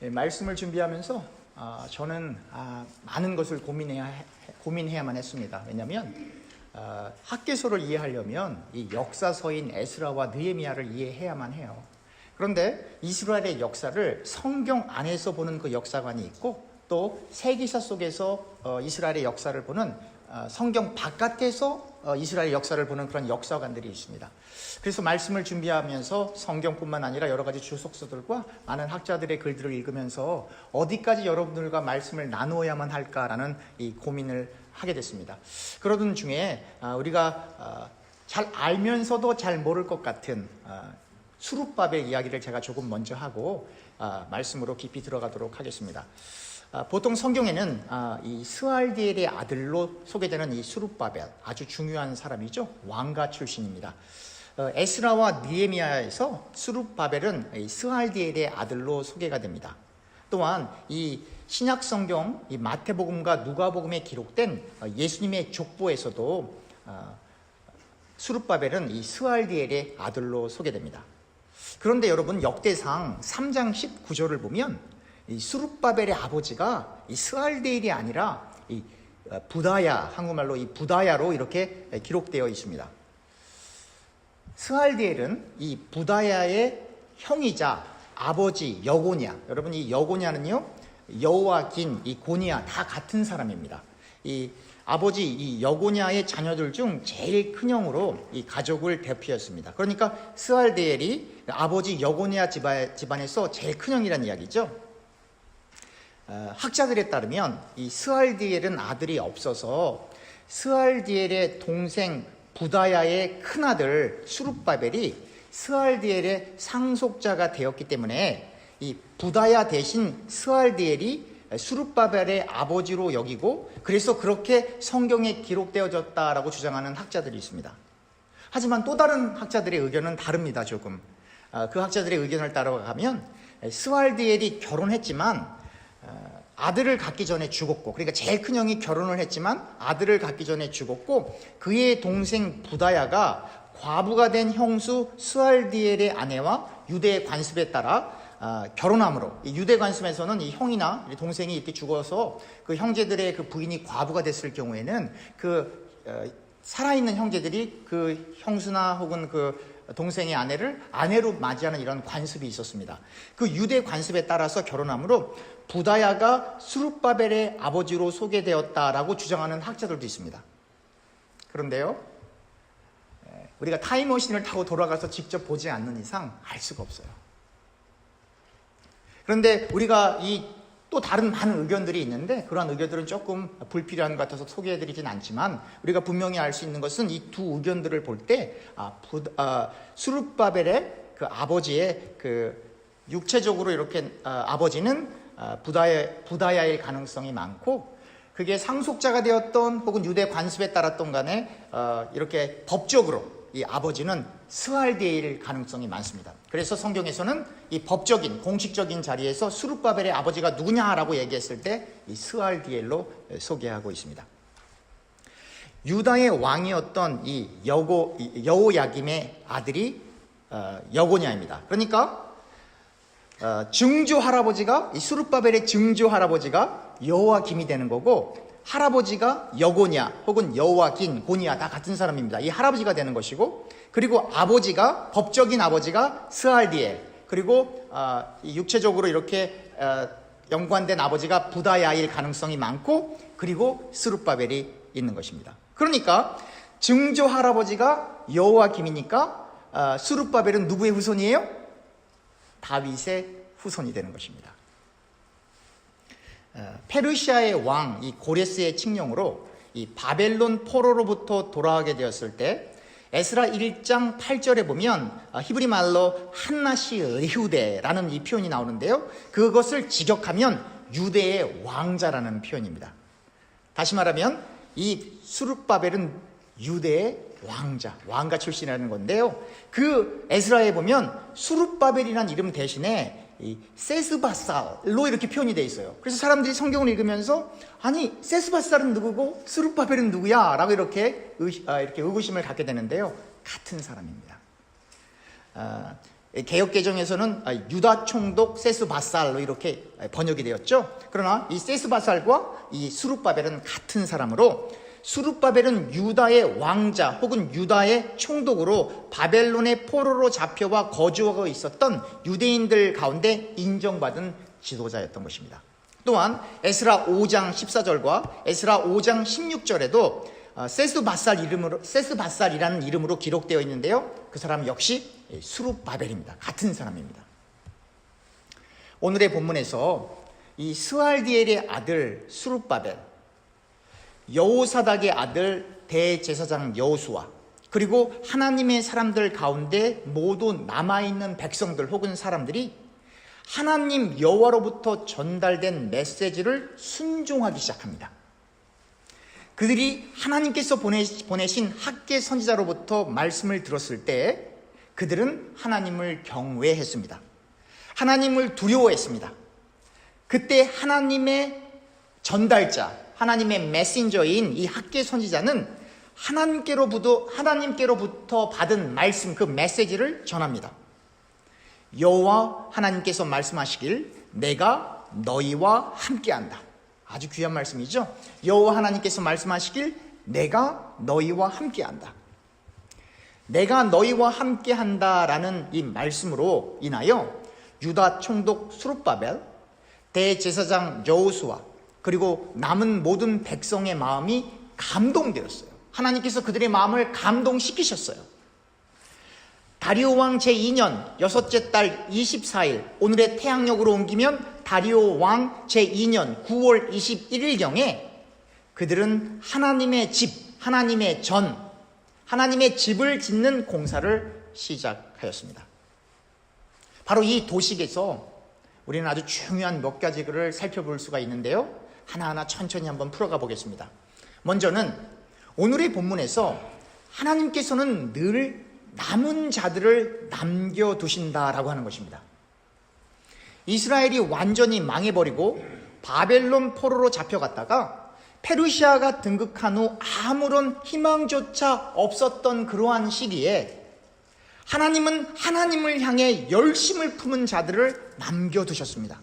말씀을 준비하면서 저는 많은 것을 고민해야만 했습니다. 왜냐하면 학개서를 이해하려면 이 역사서인 에스라와 느헤미야를 이해해야만 해요. 그런데 이스라엘의 역사를 성경 안에서 보는 그 역사관이 있고, 또 세계사 속에서 이스라엘의 역사를 보는 성경 바깥에서 이스라엘 역사를 보는 그런 역사관들이 있습니다. 그래서 말씀을 준비하면서 성경뿐만 아니라 여러 가지 주석서들과 많은 학자들의 글들을 읽으면서 어디까지 여러분들과 말씀을 나누어야만 할까라는 이 고민을 하게 됐습니다. 그러던 중에 우리가 잘 알면서도 잘 모를 것 같은 수룹바벨 이야기를 제가 조금 먼저 하고 말씀으로 깊이 들어가도록 하겠습니다. 보통 성경에는 이 스알디엘의 아들로 소개되는 이 수룹바벨, 아주 중요한 사람이죠. 왕가 출신입니다. 에스라와 느헤미야에서 수룹바벨은 이 스알디엘의 아들로 소개가 됩니다. 또한 이 신약 성경, 이 마태복음과 누가복음에 기록된 예수님의 족보에서도 수룹바벨은 이 스알디엘의 아들로 소개됩니다. 그런데 여러분, 역대상 3장 19절을 보면 이 수룹바벨의 아버지가 이 스알디엘이 아니라 이 부다야, 한국말로 이 부다야로 이렇게 기록되어 있습니다. 스알디엘은 이 부다야의 형이자 아버지 여고냐, 여러분 이 여고냐는요, 여호와긴, 이 고니야 다 같은 사람입니다. 이 아버지 이 여고냐의 자녀들 중 제일 큰 형으로 이 가족을 대표했습니다. 그러니까 스알디엘이 아버지 여고냐 집안에서 제일 큰 형이라는 이야기죠. 학자들에 따르면 이 스알디엘은 아들이 없어서 스알디엘의 동생 부다야의 큰아들 수룹바벨이 스알디엘의 상속자가 되었기 때문에 이 부다야 대신 스알디엘이 수룹바벨의 아버지로 여기고, 그래서 그렇게 성경에 기록되어졌다라고 주장하는 학자들이 있습니다. 하지만 또 다른 학자들의 의견은 다릅니다. 조금 그 학자들의 의견을 따라가면 스알디엘이 결혼했지만 아들을 갖기 전에 죽었고, 그러니까 제일 큰 형이 결혼을 했지만 아들을 갖기 전에 죽었고, 그의 동생 부다야가 과부가 된 형수 스알디엘의 아내와 유대의 관습에 따라 결혼함으로, 이 유대 관습에서는 이 형이나 동생이 이렇게 죽어서 그 형제들의 그 부인이 과부가 됐을 경우에는 살아있는 형제들이 그 형수나 혹은 그 동생의 아내를 아내로 맞이하는 이런 관습이 있었습니다. 그 유대 관습에 따라서 결혼함으로 부다야가 수룹바벨의 아버지로 소개되었다라고 주장하는 학자들도 있습니다. 그런데요, 우리가 타임머신을 타고 돌아가서 직접 보지 않는 이상 알 수가 없어요. 그런데 우리가 또 다른 많은 의견들이 있는데, 그러한 의견들은 조금 불필요한 것 같아서 소개해드리진 않지만, 우리가 분명히 알 수 있는 것은 이 두 의견들을 볼 때 수룹바벨의 그 아버지의 그 육체적으로 이렇게 아버지는 부다야일 가능성이 많고, 그게 상속자가 되었던 혹은 유대 관습에 따랐던 간에 이렇게 법적으로 이 아버지는 스알디엘일 가능성이 많습니다. 그래서 성경에서는 이 법적인 공식적인 자리에서 수룹바벨의 아버지가 누구냐라고 얘기했을 때 이 스알디엘로 소개하고 있습니다. 유다의 왕이었던 이 여호야김의 아들이 여고냐입니다. 그러니까 증조 할아버지가, 이 수룹바벨의 증조 할아버지가 여호야김이 되는 거고, 할아버지가 여고냐 혹은 여호와긴, 고니야 다 같은 사람입니다. 이 할아버지가 되는 것이고, 그리고 아버지가, 법적인 아버지가 스알디엘, 그리고 육체적으로 이렇게 연관된 아버지가 부다야일 가능성이 많고, 그리고 수룹바벨이 있는 것입니다. 그러니까 증조 할아버지가 여호와김이니까 수룹바벨은 누구의 후손이에요? 다윗의 후손이 되는 것입니다. 페르시아의 왕 이 고레스의 칙령으로 이 바벨론 포로로부터 돌아가게 되었을 때 에스라 1장 8절에 보면 히브리 말로 한나시 리후데라는 이 표현이 나오는데요, 그것을 직역하면 유대의 왕자라는 표현입니다. 다시 말하면 이 수룹바벨은 유대의 왕가 출신이라는 건데요, 그 에스라에 보면 수룹바벨이라는 이름 대신에 이 세스바살로 이렇게 표현이 되어 있어요. 그래서 사람들이 성경을 읽으면서 아니 세스바살은 누구고 수룹바벨은 누구야? 라고 이렇게 의구심을 갖게 되는데요, 같은 사람입니다. 개역개정에서는 유다 총독 세스바살로 이렇게 번역이 되었죠. 그러나 이 세스바살과 이 수룹바벨은 같은 사람으로, 수룹바벨은 유다의 왕자 혹은 유다의 총독으로 바벨론의 포로로 잡혀와 거주하고 있었던 유대인들 가운데 인정받은 지도자였던 것입니다. 또한 에스라 5장 14절과 에스라 5장 16절에도 세스바살이라는 이름으로 기록되어 있는데요, 그 사람 역시 수룹바벨입니다. 같은 사람입니다. 오늘의 본문에서 이 스알디엘의 아들 수룹바벨, 여호사닥의 아들 대제사장 여호수아, 그리고 하나님의 사람들 가운데 모두 남아있는 백성들 혹은 사람들이 하나님 여호와로부터 전달된 메시지를 순종하기 시작합니다. 그들이 하나님께서 보내신 학개 선지자로부터 말씀을 들었을 때 그들은 하나님을 경외했습니다. 하나님을 두려워했습니다. 그때 하나님의 전달자, 하나님의 메신저인 이 학개 선지자는 하나님께로부터 받은 말씀, 그 메시지를 전합니다. 여호와 하나님께서 말씀하시길 내가 너희와 함께한다. 아주 귀한 말씀이죠. 여호와 하나님께서 말씀하시길 내가 너희와 함께한다. 내가 너희와 함께한다라는 이 말씀으로 인하여 유다 총독 수룹바벨, 대제사장 여호수아, 그리고 남은 모든 백성의 마음이 감동되었어요. 하나님께서 그들의 마음을 감동시키셨어요. 다리오 왕 제2년 여섯째 달 24일, 오늘의 태양력으로 옮기면 다리오 왕 제2년 9월 21일경에 그들은 하나님의 집, 하나님의 집을 짓는 공사를 시작하였습니다. 바로 이 도식에서 우리는 아주 중요한 몇 가지를 살펴볼 수가 있는데요, 하나하나 천천히 한번 풀어가 보겠습니다. 먼저는 오늘의 본문에서 하나님께서는 늘 남은 자들을 남겨두신다라고 하는 것입니다. 이스라엘이 완전히 망해버리고 바벨론 포로로 잡혀갔다가 페르시아가 등극한 후 아무런 희망조차 없었던 그러한 시기에 하나님은 하나님을 향해 열심을 품은 자들을 남겨두셨습니다.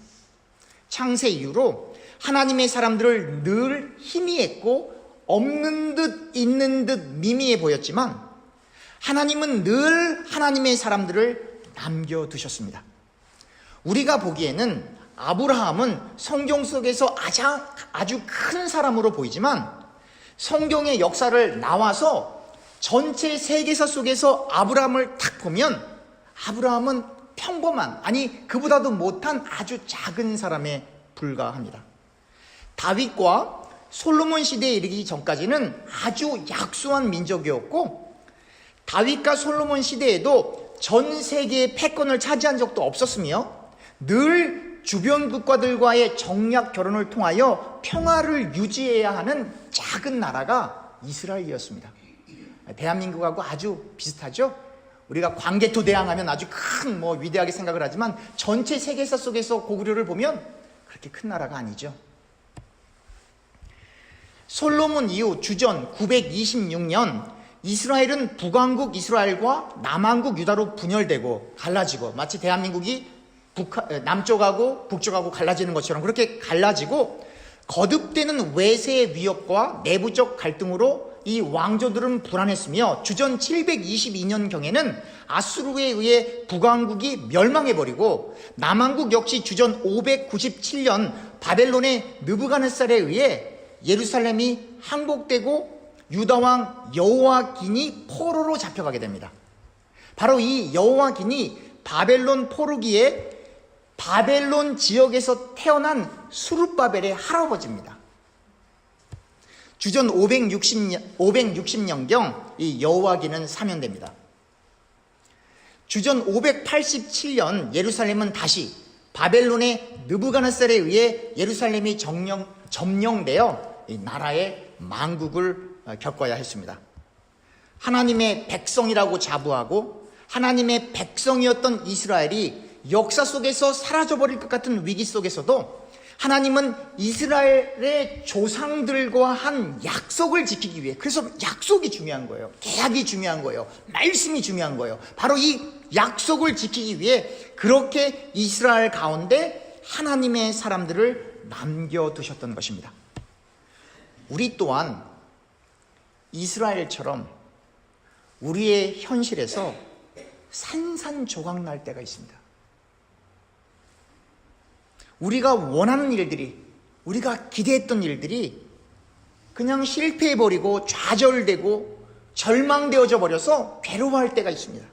창세 이후로 하나님의 사람들을 늘 희미했고 없는 듯 있는 듯 미미해 보였지만 하나님은 늘 하나님의 사람들을 남겨두셨습니다. 우리가 보기에는 아브라함은 성경 속에서 아주 큰 사람으로 보이지만 성경의 역사를 나와서 전체 세계사 속에서 아브라함을 딱 보면 아브라함은 평범한, 아니 그보다도 못한 아주 작은 사람에 불과합니다. 다윗과 솔로몬 시대에 이르기 전까지는 아주 약소한 민족이었고 다윗과 솔로몬 시대에도 전 세계의 패권을 차지한 적도 없었으며 늘 주변 국가들과의 정략 결혼을 통하여 평화를 유지해야 하는 작은 나라가 이스라엘이었습니다. 대한민국하고 아주 비슷하죠? 우리가 광개토대왕하면 아주 큰 위대하게 생각을 하지만 전체 세계사 속에서 고구려를 보면 그렇게 큰 나라가 아니죠. 솔로몬 이후 주전 926년 이스라엘은 북왕국 이스라엘과 남왕국 유다로 분열되고 갈라지고, 마치 대한민국이 남쪽하고 북쪽하고 갈라지는 것처럼 그렇게 갈라지고, 거듭되는 외세의 위협과 내부적 갈등으로 이 왕조들은 불안했으며 주전 722년경에는 아수르에 의해 북왕국이 멸망해버리고 남왕국 역시 주전 597년 바벨론의 느부갓네살에 의해 예루살렘이 항복되고 유다왕 여호와긴이 포로로 잡혀가게 됩니다. 바로 이 여호와긴이 바벨론 포로기에 바벨론 지역에서 태어난 수룹바벨의 할아버지입니다. 주전 560년경 이 여호와긴은 사면됩니다. 주전 587년 예루살렘은 다시 바벨론의 느부갓네살에 의해 예루살렘이 점령되어 이 나라의 망국을 겪어야 했습니다. 하나님의 백성이라고 자부하고 하나님의 백성이었던 이스라엘이 역사 속에서 사라져버릴 것 같은 위기 속에서도 하나님은 이스라엘의 조상들과 한 약속을 지키기 위해, 그래서 약속이 중요한 거예요. 계약이 중요한 거예요. 말씀이 중요한 거예요. 바로 이 약속을 지키기 위해 그렇게 이스라엘 가운데 하나님의 사람들을 남겨두셨던 것입니다. 우리 또한 이스라엘처럼 우리의 현실에서 산산조각 날 때가 있습니다. 우리가 원하는 일들이, 우리가 기대했던 일들이 그냥 실패해버리고 좌절되고 절망되어져 버려서 괴로워할 때가 있습니다.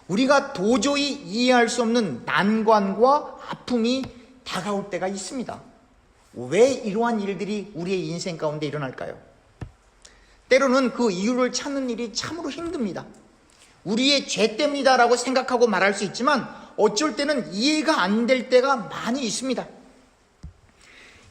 우리가 도저히 이해할 수 없는 난관과 아픔이 다가올 때가 있습니다. 왜 이러한 일들이 우리의 인생 가운데 일어날까요? 때로는 그 이유를 찾는 일이 참으로 힘듭니다. 우리의 죄 때문이다라고 생각하고 말할 수 있지만 어쩔 때는 이해가 안 될 때가 많이 있습니다.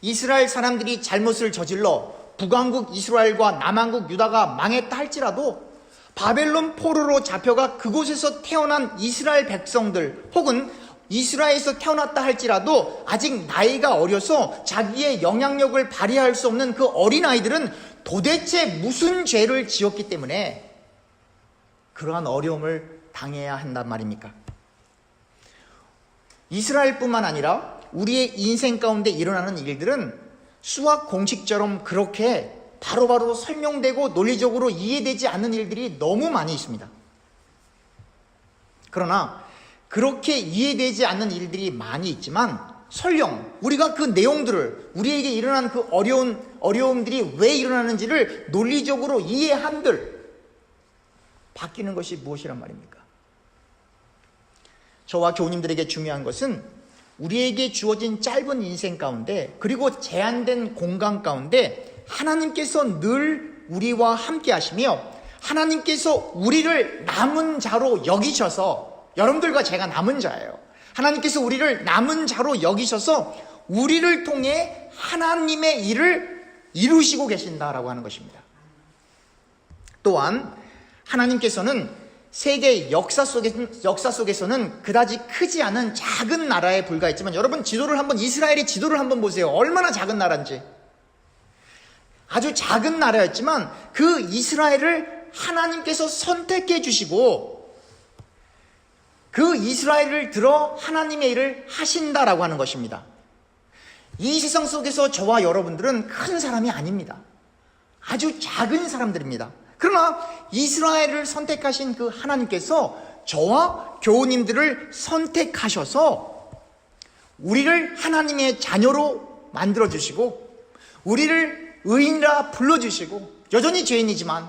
이스라엘 사람들이 잘못을 저질러 북왕국 이스라엘과 남왕국 유다가 망했다 할지라도 바벨론 포로로 잡혀가 그곳에서 태어난 이스라엘 백성들 혹은 이스라엘에서 태어났다 할지라도 아직 나이가 어려서 자기의 영향력을 발휘할 수 없는 그 어린아이들은 도대체 무슨 죄를 지었기 때문에 그러한 어려움을 당해야 한단 말입니까? 이스라엘뿐만 아니라 우리의 인생 가운데 일어나는 일들은 수학 공식처럼 그렇게 바로바로 설명되고 논리적으로 이해되지 않는 일들이 너무 많이 있습니다. 그러나 그렇게 이해되지 않는 일들이 많이 있지만 설령 우리가 그 내용들을, 우리에게 일어난 그 어려움들이 왜 일어나는지를 논리적으로 이해한들 바뀌는 것이 무엇이란 말입니까? 저와 교우님들에게 중요한 것은 우리에게 주어진 짧은 인생 가운데 그리고 제한된 공간 가운데 하나님께서 늘 우리와 함께 하시며 하나님께서 우리를 남은 자로 여기셔서, 여러분들과 제가 남은 자예요. 하나님께서 우리를 남은 자로 여기셔서 우리를 통해 하나님의 일을 이루시고 계신다라고 하는 것입니다. 또한 하나님께서는 세계 역사 속에서는 그다지 크지 않은 작은 나라에 불과했지만 여러분 이스라엘의 지도를 한번 보세요. 얼마나 작은 나라인지. 아주 작은 나라였지만 그 이스라엘을 하나님께서 선택해 주시고 그 이스라엘을 들어 하나님의 일을 하신다라고 하는 것입니다. 이 세상 속에서 저와 여러분들은 큰 사람이 아닙니다. 아주 작은 사람들입니다. 그러나 이스라엘을 선택하신 그 하나님께서 저와 교우님들을 선택하셔서 우리를 하나님의 자녀로 만들어주시고 우리를 의인이라 불러주시고 여전히 죄인이지만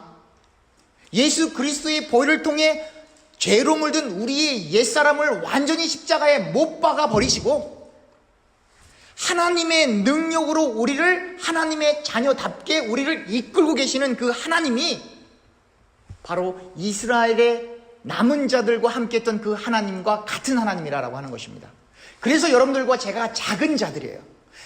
예수 그리스도의 보혈을 통해 죄로 물든 우리의 옛사람을 완전히 십자가에 못 박아 버리시고 하나님의 능력으로 우리를 하나님의 자녀답게 우리를 이끌고 계시는 그 하나님이 바로 이스라엘의 남은 자들과 함께 했던 그 하나님과 같은 하나님이라고 하는 것입니다. 그래서 여러분들과 제가 작은 자들이에요.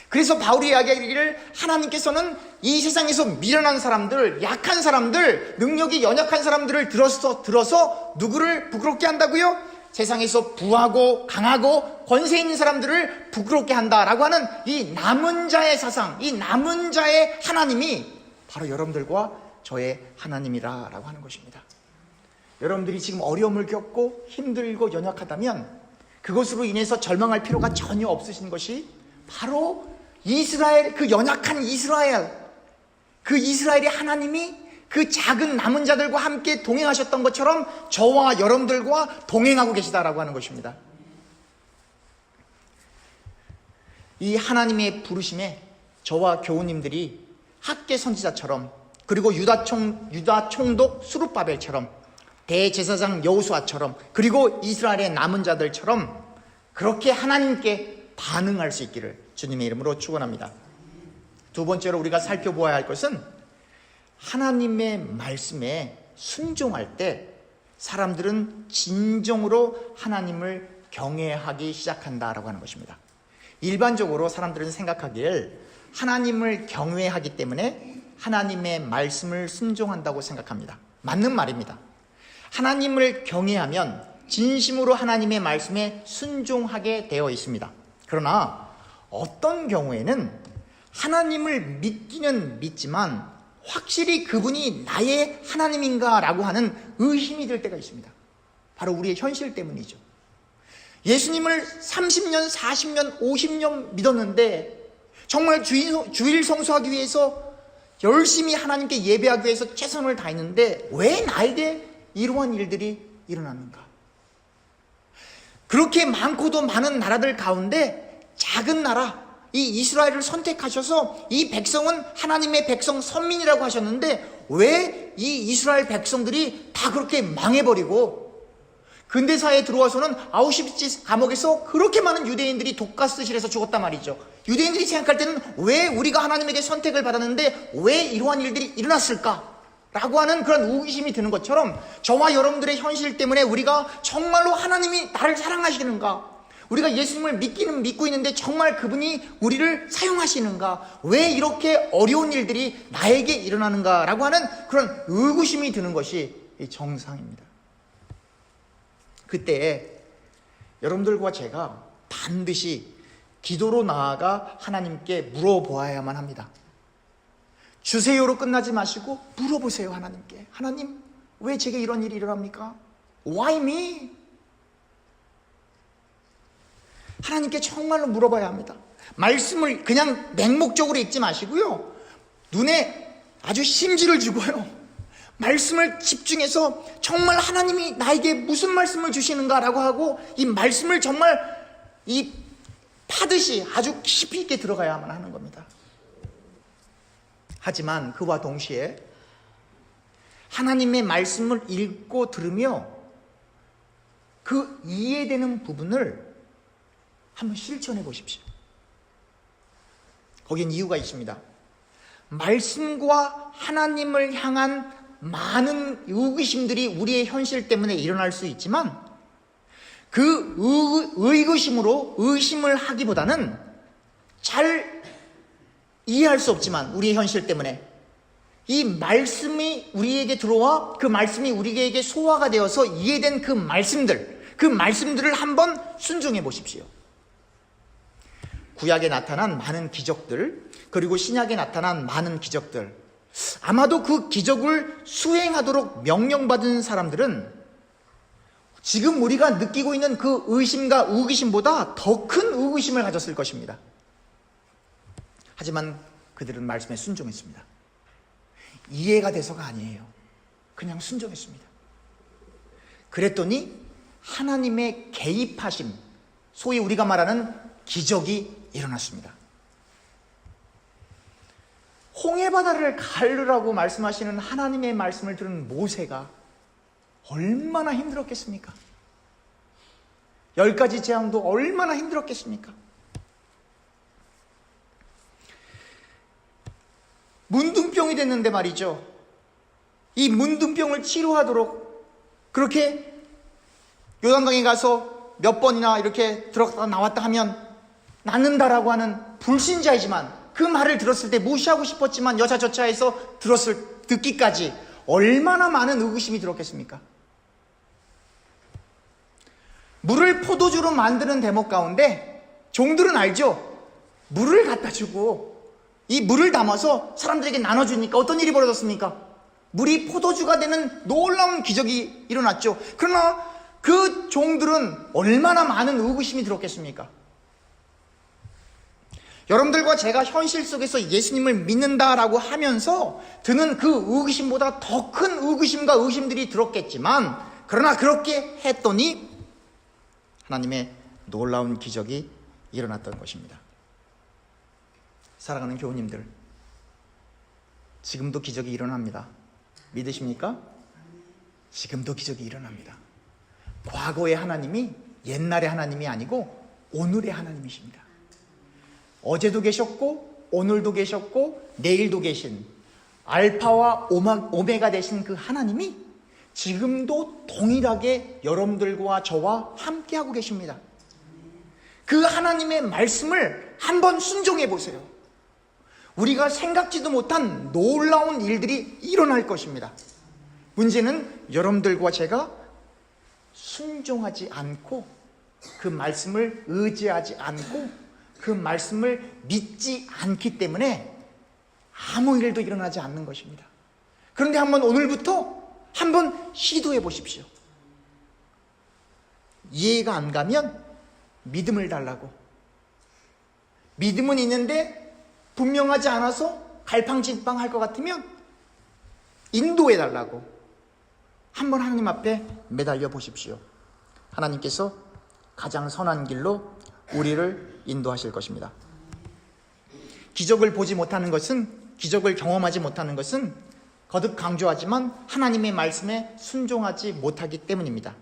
그래서 바울이 이야기하기를 하나님께서는 이 세상에서 미련한 사람들, 약한 사람들, 능력이 연약한 사람들을 들어서 누구를 부끄럽게 한다고요? 세상에서 부하고 강하고 권세 있는 사람들을 부끄럽게 한다라고 하는 이 남은 자의 사상, 이 남은 자의 하나님이 바로 여러분들과 저의 하나님이라고 하는 것입니다. 여러분들이 지금 어려움을 겪고 힘들고 연약하다면 그것으로 인해서 절망할 필요가 전혀 없으신 것이 바로 이스라엘, 그 연약한 이스라엘, 그 이스라엘의 하나님이 그 작은 남은 자들과 함께 동행하셨던 것처럼 저와 여러분들과 동행하고 계시다라고 하는 것입니다. 이 하나님의 부르심에 저와 교우님들이 학계 선지자처럼 그리고 유다 총독 수룹바벨처럼 대제사장 여호수아처럼 그리고 이스라엘의 남은 자들처럼 그렇게 하나님께 반응할 수 있기를 주님의 이름으로 축원합니다. 두 번째로 우리가 살펴보아야 할 것은 하나님의 말씀에 순종할 때 사람들은 진정으로 하나님을 경외하기 시작한다라고 하는 것입니다. 일반적으로 사람들은 생각하길 하나님을 경외하기 때문에 하나님의 말씀을 순종한다고 생각합니다. 맞는 말입니다. 하나님을 경외하면 진심으로 하나님의 말씀에 순종하게 되어 있습니다. 그러나 어떤 경우에는 하나님을 믿기는 믿지만 확실히 그분이 나의 하나님인가 라고 하는 의심이 들 때가 있습니다. 바로 우리의 현실 때문이죠. 예수님을 30년, 40년, 50년 믿었는데 정말 주일 성수하기 위해서 열심히 하나님께 예배하기 위해서 최선을 다했는데 왜 나에게 이러한 일들이 일어났는가? 그렇게 많고도 많은 나라들 가운데 작은 나라, 이 이스라엘을 선택하셔서 이 백성은 하나님의 백성 선민이라고 하셨는데 왜 이 이스라엘 백성들이 다 그렇게 망해버리고 근대사에 들어와서는 아우슈비츠 감옥에서 그렇게 많은 유대인들이 독가스실에서 죽었단 말이죠. 유대인들이 생각할 때는 왜 우리가 하나님에게 선택을 받았는데 왜 이러한 일들이 일어났을까? 라고 하는 그런 의구심이 드는 것처럼 저와 여러분들의 현실 때문에 우리가 정말로 하나님이 나를 사랑하시는가? 우리가 예수님을 믿고 있는데 정말 그분이 우리를 사용하시는가? 왜 이렇게 어려운 일들이 나에게 일어나는가? 라고 하는 그런 의구심이 드는 것이 정상입니다. 그때 여러분들과 제가 반드시 기도로 나아가 하나님께 물어보아야만 합니다. 주세요로 끝나지 마시고 물어보세요. 하나님께. 하나님, 왜 제게 이런 일이 일어납니까? Why me? 하나님께 정말로 물어봐야 합니다. 말씀을 그냥 맹목적으로 읽지 마시고요, 눈에 아주 심지를 주고요, 말씀을 집중해서 정말 하나님이 나에게 무슨 말씀을 주시는가라고 하고 이 말씀을 정말 이 파듯이 아주 깊이 있게 들어가야만 하는 겁니다. 하지만 그와 동시에 하나님의 말씀을 읽고 들으며 그 이해되는 부분을 한번 실천해 보십시오. 거긴 이유가 있습니다. 말씀과 하나님을 향한 많은 의구심들이 우리의 현실 때문에 일어날 수 있지만 그 의구심으로 의심을 하기보다는 잘 이해할 수 없지만 우리의 현실 때문에 이 말씀이 우리에게 들어와 그 말씀이 우리에게 소화가 되어서 이해된 그 말씀들을 한번 순종해 보십시오. 구약에 나타난 많은 기적들, 그리고 신약에 나타난 많은 기적들, 아마도 그 기적을 수행하도록 명령받은 사람들은 지금 우리가 느끼고 있는 그 의심과 의구심보다 더 큰 의구심을 가졌을 것입니다. 하지만 그들은 말씀에 순종했습니다. 이해가 돼서가 아니에요. 그냥 순종했습니다. 그랬더니 하나님의 개입하심, 소위 우리가 말하는 기적이 일어났습니다. 홍해바다를 가르라고 말씀하시는 하나님의 말씀을 들은 모세가 얼마나 힘들었겠습니까? 10가지 재앙도 얼마나 힘들었겠습니까? 문둥병이 됐는데 말이죠. 이 문둥병을 치료하도록 그렇게 요단강에 가서 몇 번이나 이렇게 들어갔다 나왔다 하면 낫는다라고 하는 불신자이지만 그 말을 들었을 때 무시하고 싶었지만 여차저차해서 듣기까지 얼마나 많은 의구심이 들었겠습니까? 물을 포도주로 만드는 대목 가운데 종들은 알죠? 물을 갖다 주고 이 물을 담아서 사람들에게 나눠주니까 어떤 일이 벌어졌습니까? 물이 포도주가 되는 놀라운 기적이 일어났죠. 그러나 그 종들은 얼마나 많은 의구심이 들었겠습니까? 여러분들과 제가 현실 속에서 예수님을 믿는다라고 하면서 드는 그 의구심보다 더 큰 의구심과 의심들이 들었겠지만, 그러나 그렇게 했더니 하나님의 놀라운 기적이 일어났던 것입니다. 사랑하는 교우님들, 지금도 기적이 일어납니다. 믿으십니까? 지금도 기적이 일어납니다. 과거의 하나님이 옛날의 하나님이 아니고 오늘의 하나님이십니다. 어제도 계셨고 오늘도 계셨고 내일도 계신 알파와 오메가 되신 그 하나님이 지금도 동일하게 여러분들과 저와 함께하고 계십니다. 그 하나님의 말씀을 한번 순종해 보세요. 우리가 생각지도 못한 놀라운 일들이 일어날 것입니다. 문제는 여러분들과 제가 순종하지 않고 그 말씀을 의지하지 않고 그 말씀을 믿지 않기 때문에 아무 일도 일어나지 않는 것입니다. 그런데 오늘부터 한번 시도해 보십시오. 이해가 안 가면 믿음을 달라고. 믿음은 있는데 분명하지 않아서 갈팡질팡할 것 같으면 인도해 달라고. 한번 하나님 앞에 매달려 보십시오. 하나님께서 가장 선한 길로 우리를 인도하실 것입니다. 기적을 보지 못하는 것은, 기적을 경험하지 못하는 것은 거듭 강조하지만 하나님의 말씀에 순종하지 못하기 때문입니다.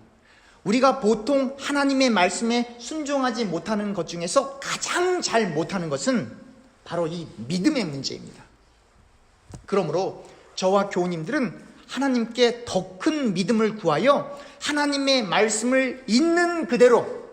우리가 보통 하나님의 말씀에 순종하지 못하는 것 중에서 가장 잘 못하는 것은 바로 이 믿음의 문제입니다. 그러므로 저와 교우님들은 하나님께 더 큰 믿음을 구하여 하나님의 말씀을 있는 그대로,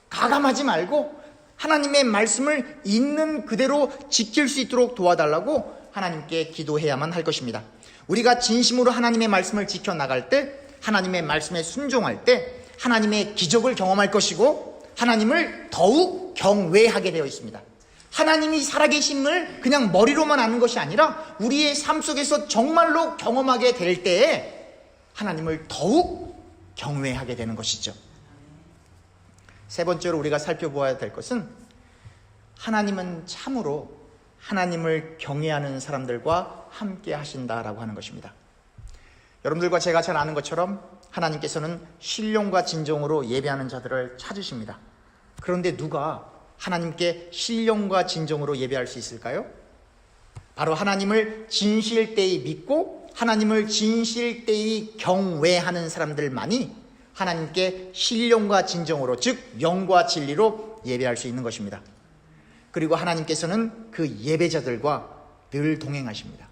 가감하지 말고 하나님의 말씀을 있는 그대로 지킬 수 있도록 도와달라고 하나님께 기도해야만 할 것입니다. 우리가 진심으로 하나님의 말씀을 지켜나갈 때, 하나님의 말씀에 순종할 때 하나님의 기적을 경험할 것이고 하나님을 더욱 경외하게 되어 있습니다. 하나님이 살아계심을 그냥 머리로만 아는 것이 아니라 우리의 삶 속에서 정말로 경험하게 될 때에 하나님을 더욱 경외하게 되는 것이죠. 세 번째로 우리가 살펴보아야 될 것은, 하나님은 참으로 하나님을 경외하는 사람들과 함께 하신다라고 하는 것입니다. 여러분들과 제가 잘 아는 것처럼 하나님께서는 신령과 진정으로 예배하는 자들을 찾으십니다. 그런데 누가 하나님께 신령과 진정으로 예배할 수 있을까요? 바로 하나님을 진실되이 믿고 하나님을 진실되이 경외하는 사람들만이 하나님께 신령과 진정으로, 즉 영과 진리로 예배할 수 있는 것입니다. 그리고 하나님께서는 그 예배자들과 늘 동행하십니다.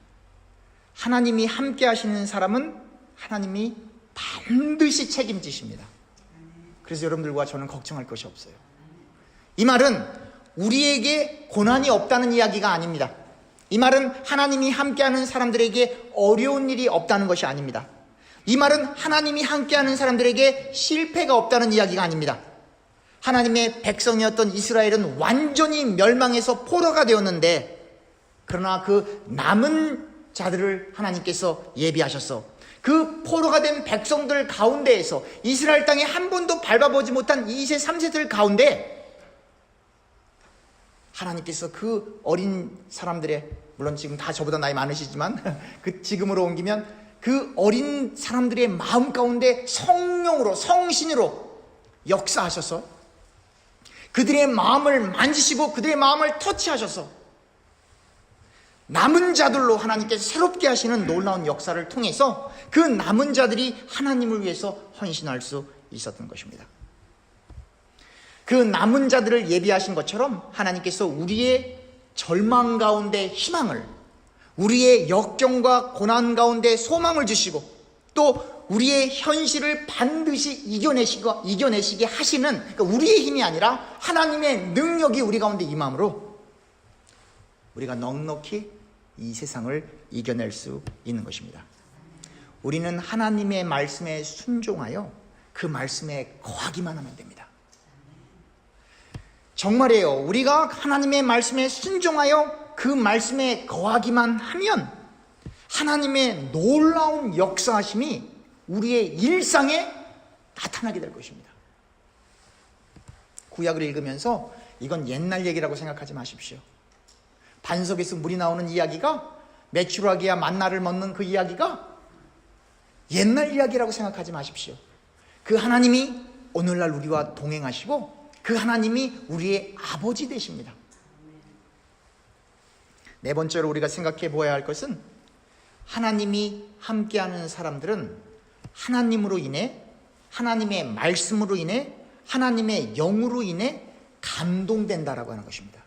하나님이 함께 하시는 사람은 하나님이 반드시 책임지십니다. 그래서 여러분들과 저는 걱정할 것이 없어요. 이 말은 우리에게 고난이 없다는 이야기가 아닙니다. 이 말은 하나님이 함께하는 사람들에게 어려운 일이 없다는 것이 아닙니다. 이 말은 하나님이 함께하는 사람들에게 실패가 없다는 이야기가 아닙니다. 하나님의 백성이었던 이스라엘은 완전히 멸망해서 포로가 되었는데, 그러나 그 남은 자들을 하나님께서 예비하셔서 그 포로가 된 백성들 가운데에서, 이스라엘 땅에 한 번도 밟아보지 못한 2세 3세들 가운데 하나님께서 그 어린 사람들의, 물론 지금 다 저보다 나이 많으시지만 그 지금으로 옮기면 그 어린 사람들의 마음 가운데 성령으로, 성신으로 역사하셔서 그들의 마음을 만지시고 그들의 마음을 터치하셔서 남은 자들로 하나님께서 새롭게 하시는 놀라운 역사를 통해서 그 남은 자들이 하나님을 위해서 헌신할 수 있었던 것입니다. 그 남은 자들을 예비하신 것처럼 하나님께서 우리의 절망 가운데 희망을, 우리의 역경과 고난 가운데 소망을 주시고, 또 우리의 현실을 반드시 이겨내시게 하시는, 그러니까 우리의 힘이 아니라 하나님의 능력이 우리 가운데 임함으로 우리가 넉넉히 이 세상을 이겨낼 수 있는 것입니다. 우리는 하나님의 말씀에 순종하여 그 말씀에 거하기만 하면 됩니다. 정말이에요. 우리가 하나님의 말씀에 순종하여 그 말씀에 거하기만 하면 하나님의 놀라운 역사하심이 우리의 일상에 나타나게 될 것입니다. 구약을 읽으면서 이건 옛날 얘기라고 생각하지 마십시오. 반석에서 물이 나오는 이야기가, 메추라기와 만나를 먹는 그 이야기가 옛날 이야기라고 생각하지 마십시오. 그 하나님이 오늘날 우리와 동행하시고 그 하나님이 우리의 아버지 되십니다. 네 번째로 우리가 생각해 보아야 할 것은, 하나님이 함께하는 사람들은 하나님으로 인해, 하나님의 말씀으로 인해, 하나님의 영으로 인해 감동된다라고 하는 것입니다.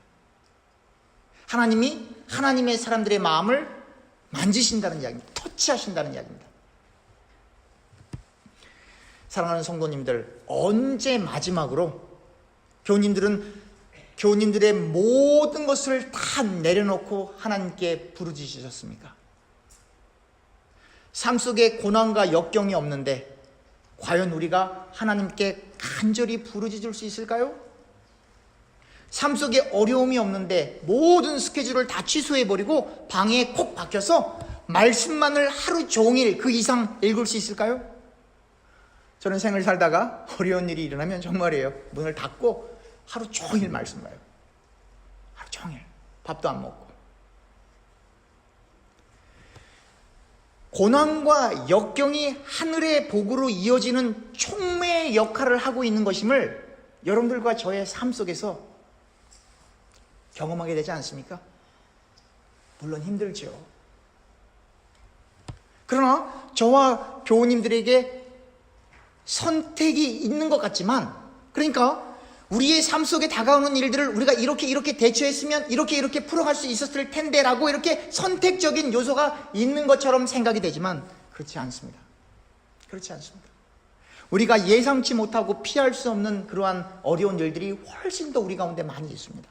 하나님이 하나님의 사람들의 마음을 만지신다는 이야기입니다. 터치하신다는 이야기입니다. 사랑하는 성도님들, 언제 마지막으로 교우님들의 모든 것을 다 내려놓고 하나님께 부르짖으셨습니까? 삶 속에 고난과 역경이 없는데 과연 우리가 하나님께 간절히 부르짖을 수 있을까요? 삶 속에 어려움이 없는데 모든 스케줄을 다 취소해버리고 방에 콕 박혀서 말씀만을 하루 종일 그 이상 읽을 수 있을까요? 저는 생을 살다가 어려운 일이 일어나면 정말이에요, 문을 닫고 하루 종일 말씀 봐요. 하루 종일 밥도 안 먹고. 고난과 역경이 하늘의 복으로 이어지는 촉매의 역할을 하고 있는 것임을 여러분들과 저의 삶 속에서 경험하게 되지 않습니까? 물론 힘들죠. 그러나 저와 교우님들에게 선택이 있는 것 같지만, 그러니까 우리의 삶 속에 다가오는 일들을 우리가 이렇게 대처했으면 이렇게 풀어갈 수 있었을 텐데 라고 이렇게 선택적인 요소가 있는 것처럼 생각이 되지만 그렇지 않습니다. 그렇지 않습니다. 우리가 예상치 못하고 피할 수 없는 그러한 어려운 일들이 훨씬 더 우리 가운데 많이 있습니다.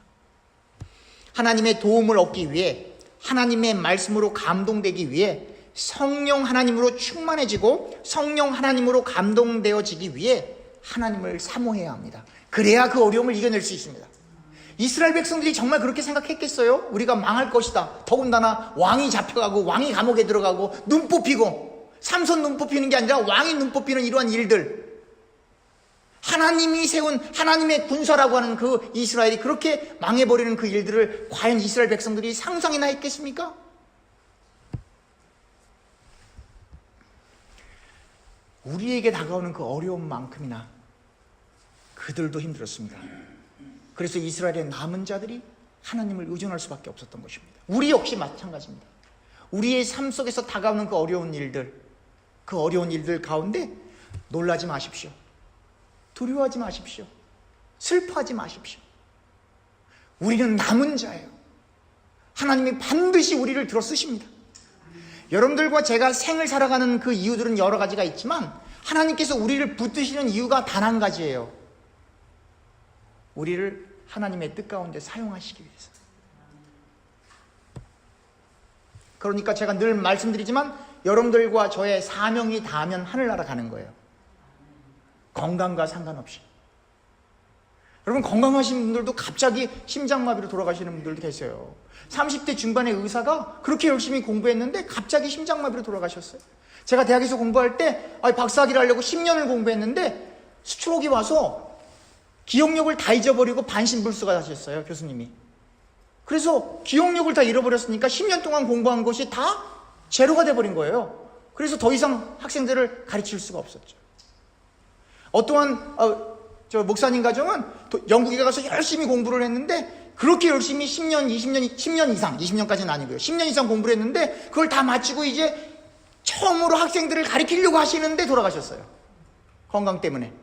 하나님의 도움을 얻기 위해, 하나님의 말씀으로 감동되기 위해, 성령 하나님으로 충만해지고 성령 하나님으로 감동되어지기 위해 하나님을 사모해야 합니다. 그래야 그 어려움을 이겨낼 수 있습니다. 이스라엘 백성들이 정말 그렇게 생각했겠어요? 우리가 망할 것이다. 더군다나 왕이 잡혀가고 왕이 감옥에 들어가고 눈 뽑히고, 삼손 눈 뽑히는 게 아니라 왕이 눈 뽑히는 이러한 일들, 하나님이 세운 하나님의 군사라고 하는 그 이스라엘이 그렇게 망해버리는 그 일들을 과연 이스라엘 백성들이 상상이나 했겠습니까? 우리에게 다가오는 그 어려움만큼이나 그들도 힘들었습니다. 그래서 이스라엘의 남은 자들이 하나님을 의존할 수밖에 없었던 것입니다. 우리 역시 마찬가지입니다. 우리의 삶 속에서 다가오는 그 어려운 일들 가운데 놀라지 마십시오. 두려워하지 마십시오. 슬퍼하지 마십시오. 우리는 남은 자예요. 하나님이 반드시 우리를 들어 쓰십니다. 여러분들과 제가 생을 살아가는 그 이유들은 여러 가지가 있지만 하나님께서 우리를 붙드시는 이유가 단 한 가지예요. 우리를 하나님의 뜻 가운데 사용하시기 위해서. 그러니까 제가 늘 말씀드리지만 여러분들과 저의 사명이 닿으면 하늘나라 가는 거예요. 건강과 상관없이. 여러분, 건강하신 분들도 갑자기 심장마비로 돌아가시는 분들도 계세요. 30대 중반의 의사가 그렇게 열심히 공부했는데 갑자기 심장마비로 돌아가셨어요. 제가 대학에서 공부할 때 박사학위를 하려고 10년을 공부했는데 스트로크가 와서 기억력을 다 잊어버리고 반신불수가 하셨어요, 교수님이. 그래서 기억력을 다 잃어버렸으니까 10년 동안 공부한 것이 다 제로가 돼버린 거예요. 그래서 더 이상 학생들을 가르칠 수가 없었죠. 어떠한 저 목사님 가정은 영국에 가서 열심히 공부를 했는데 그렇게 열심히 10년 이상, 20년까지는 아니고요. 10년 이상 공부를 했는데 그걸 다 마치고 이제 처음으로 학생들을 가르치려고 하시는데 돌아가셨어요. 건강 때문에.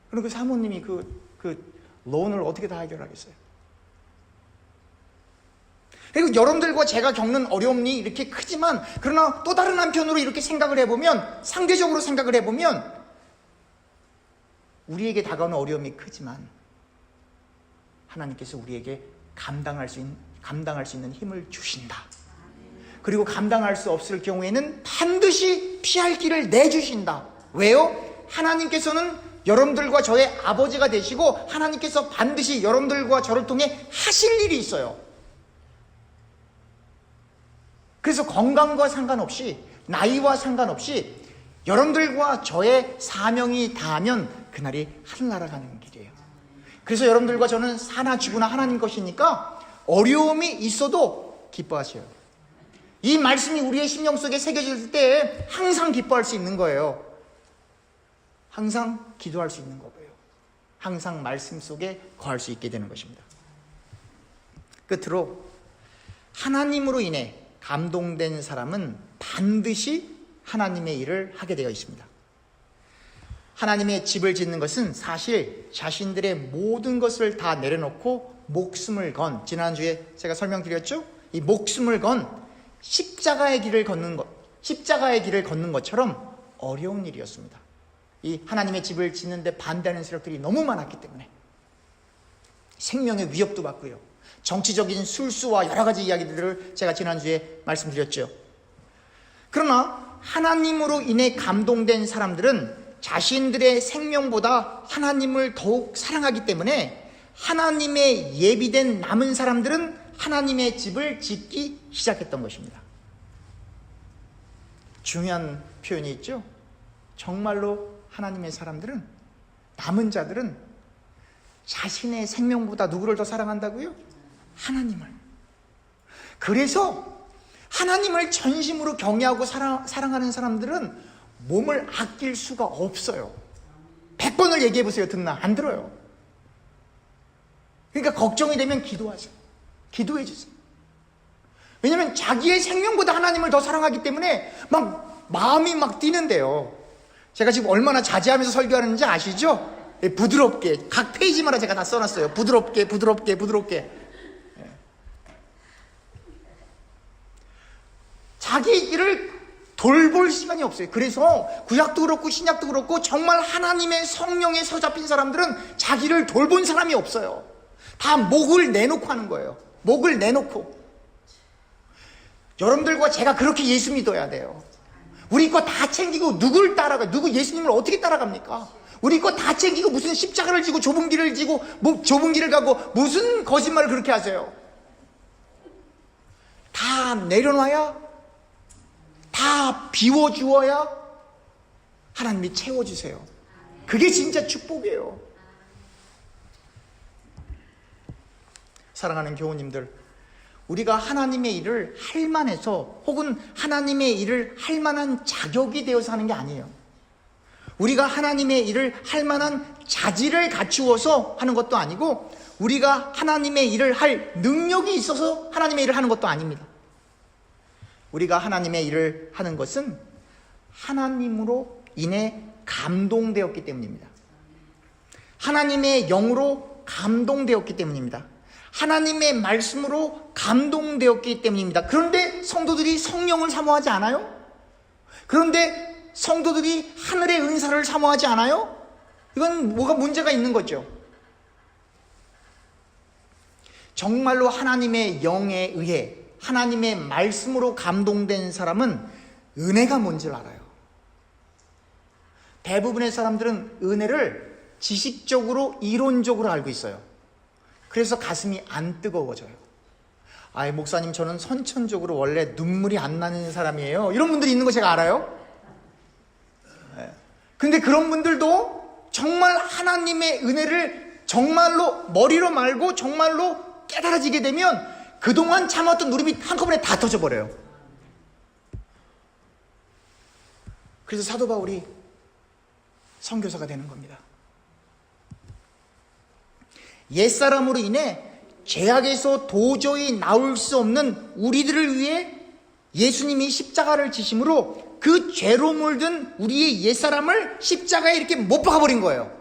그럼 그 사모님이 그 론을 어떻게 다 해결하겠어요? 그리고 여러분들과 제가 겪는 어려움이 이렇게 크지만, 그러나 또 다른 한편으로 이렇게 생각을 해보면, 상대적으로 생각을 해보면 우리에게 다가오는 어려움이 크지만 하나님께서 우리에게 감당할 수 있는 힘을 주신다. 그리고 감당할 수 없을 경우에는 반드시 피할 길을 내주신다. 왜요? 하나님께서는 여러분들과 저의 아버지가 되시고 하나님께서 반드시 여러분들과 저를 통해 하실 일이 있어요. 그래서 건강과 상관없이, 나이와 상관없이 여러분들과 저의 사명이 닿으면 그날이 하늘나라 가는 길이에요. 그래서 여러분들과 저는 사나 죽으나 하나님 것이니까 어려움이 있어도 기뻐하셔요. 이 말씀이 우리의 심령 속에 새겨질 때 항상 기뻐할 수 있는 거예요. 항상 기도할 수 있는 거고요. 항상 말씀 속에 거할 수 있게 되는 것입니다. 끝으로, 하나님으로 인해 감동된 사람은 반드시 하나님의 일을 하게 되어 있습니다. 하나님의 집을 짓는 것은 사실 자신들의 모든 것을 다 내려놓고 목숨을 건, 지난주에 제가 설명드렸죠? 이 목숨을 건 십자가의 길을 걷는 것처럼 어려운 일이었습니다. 이 하나님의 집을 짓는데 반대하는 세력들이 너무 많았기 때문에 생명의 위협도 받고요. 정치적인 술수와 여러 가지 이야기들을 제가 지난주에 말씀드렸죠. 그러나 하나님으로 인해 감동된 사람들은 자신들의 생명보다 하나님을 더욱 사랑하기 때문에 하나님의 예비된 남은 사람들은 하나님의 집을 짓기 시작했던 것입니다. 중요한 표현이 있죠. 정말로 하나님의 사람들은, 남은 자들은 자신의 생명보다 누구를 더 사랑한다고요? 하나님을. 그래서 하나님을 전심으로 경외하고 사랑하는 사람들은 몸을 아낄 수가 없어요. 100번을 얘기해 보세요. 듣나? 안 들어요. 그러니까 걱정이 되면 기도하세요. 기도해 주세요. 왜냐하면 자기의 생명보다 하나님을 더 사랑하기 때문에 막 마음이 막 뛰는데요. 제가 지금 얼마나 자제하면서 설교하는지 아시죠? 부드럽게, 각 페이지마다 제가 다 써놨어요. 부드럽게, 부드럽게, 부드럽게. 자기 일을 돌볼 시간이 없어요. 그래서 구약도 그렇고 신약도 그렇고 정말 하나님의 성령에 서잡힌 사람들은 자기를 돌본 사람이 없어요. 다 목을 내놓고 하는 거예요. 목을 내놓고. 여러분들과 제가 그렇게 예수 믿어야 돼요. 우리 거 다 챙기고 누굴 따라가? 누구 예수님을 어떻게 따라갑니까? 우리 거 다 챙기고 무슨 십자가를 지고 좁은 길을 지고 좁은 길을 가고 무슨 거짓말을 그렇게 하세요? 다 내려놔야, 다 비워주어야 하나님이 채워주세요. 그게 진짜 축복이에요. 사랑하는 교우님들, 우리가 하나님의 일을 할 만해서 혹은 하나님의 일을 할 만한 자격이 되어서 하는 게 아니에요. 우리가 하나님의 일을 할 만한 자질을 갖추어서 하는 것도 아니고 우리가 하나님의 일을 할 능력이 있어서 하나님의 일을 하는 것도 아닙니다. 우리가 하나님의 일을 하는 것은 하나님으로 인해 감동되었기 때문입니다. 하나님의 영으로 감동되었기 때문입니다. 하나님의 말씀으로 감동되었기 때문입니다. 그런데 성도들이 성령을 사모하지 않아요? 그런데 성도들이 하늘의 은사를 사모하지 않아요? 이건 뭐가 문제가 있는 거죠. 정말로 하나님의 영에 의해 하나님의 말씀으로 감동된 사람은 은혜가 뭔지를 알아요. 대부분의 사람들은 은혜를 지식적으로, 이론적으로 알고 있어요. 그래서 가슴이 안 뜨거워져요. 아이, 목사님, 저는 선천적으로 원래 눈물이 안 나는 사람이에요. 이런 분들이 있는 거 제가 알아요. 근데 그런 분들도 정말 하나님의 은혜를 정말로 머리로 말고 정말로 깨달아지게 되면 그동안 참았던 누름이 한꺼번에 다 터져버려요. 그래서 사도 바울이 선교사가 되는 겁니다. 옛사람으로 인해 죄악에서 도저히 나올 수 없는 우리들을 위해 예수님이 십자가를 지심으로 그 죄로 물든 우리의 옛사람을 십자가에 이렇게 못 박아버린 거예요.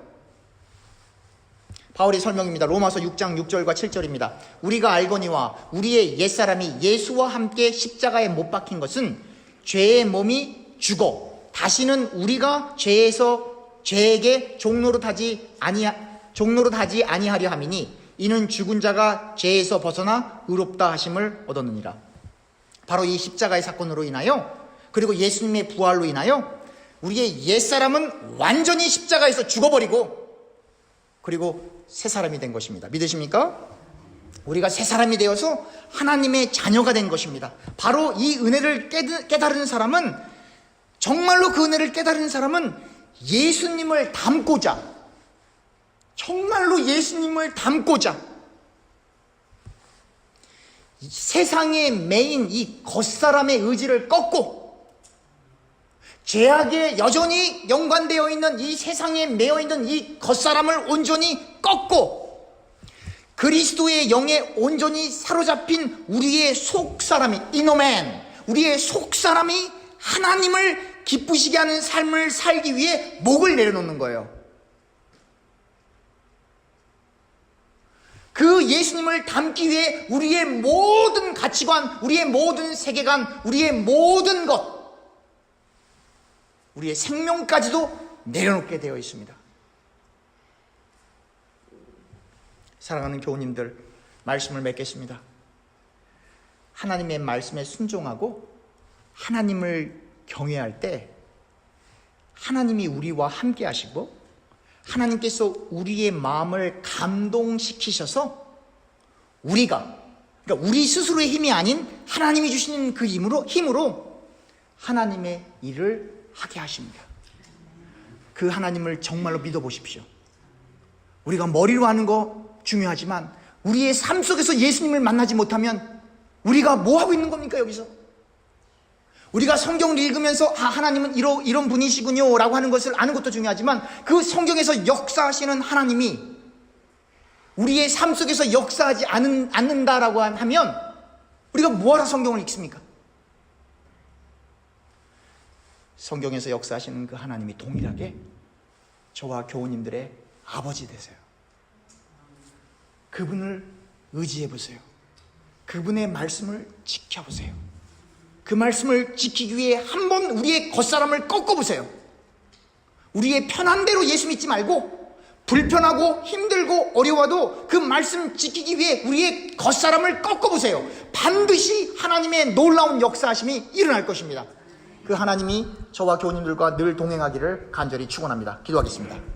바울의 설명입니다. 로마서 6장 6절과 7절입니다. 우리가 알거니와 우리의 옛사람이 예수와 함께 십자가에 못 박힌 것은 죄의 몸이 죽어 다시는 우리가 죄에게 종로로 타지 아니하려 함이니 이는 죽은 자가 죄에서 벗어나 의롭다 하심을 얻었느니라. 바로 이 십자가의 사건으로 인하여, 그리고 예수님의 부활로 인하여 우리의 옛사람은 완전히 십자가에서 죽어버리고 그리고 새 사람이 된 것입니다. 믿으십니까? 우리가 새 사람이 되어서 하나님의 자녀가 된 것입니다. 바로 이 은혜를 깨달은 사람은, 정말로 그 은혜를 깨달은 사람은 예수님을 닮고자, 정말로 예수님을 닮고자 세상에 매인 이 겉사람의 의지를 꺾고 죄악에 여전히 연관되어 있는 이 세상에 매여 있는 이 겉사람을 온전히 꺾고 그리스도의 영에 온전히 사로잡힌 우리의 속사람이, 이노맨, 우리의 속사람이 하나님을 기쁘시게 하는 삶을 살기 위해 목을 내려놓는 거예요. 그 예수님을 닮기 위해 우리의 모든 가치관, 우리의 모든 세계관, 우리의 모든 것, 우리의 생명까지도 내려놓게 되어 있습니다. 사랑하는 교우님들, 말씀을 맺겠습니다. 하나님의 말씀에 순종하고 하나님을 경외할 때 하나님이 우리와 함께 하시고 하나님께서 우리의 마음을 감동시키셔서 그러니까 우리 스스로의 힘이 아닌 하나님이 주시는 그 힘으로 하나님의 일을 하게 하십니다. 그 하나님을 정말로 믿어보십시오. 우리가 머리로 하는 거 중요하지만 우리의 삶 속에서 예수님을 만나지 못하면 우리가 뭐 하고 있는 겁니까? 여기서 우리가 성경을 읽으면서 하나님은 이런 분이시군요 라고 하는 것을 아는 것도 중요하지만 그 성경에서 역사하시는 하나님이 우리의 삶 속에서 역사하지 않는다라고 하면 우리가 뭐하러 성경을 읽습니까? 성경에서 역사하시는 그 하나님이 동일하게 저와 교우님들의 아버지 되세요. 그분을 의지해 보세요. 그분의 말씀을 지켜보세요. 그 말씀을 지키기 위해 한번 우리의 겉사람을 꺾어보세요. 우리의 편한 대로 예수 믿지 말고 불편하고 힘들고 어려워도 그 말씀 지키기 위해 우리의 겉사람을 꺾어보세요. 반드시 하나님의 놀라운 역사하심이 일어날 것입니다. 그 하나님이 저와 교우님들과 늘 동행하기를 간절히 축원합니다. 기도하겠습니다.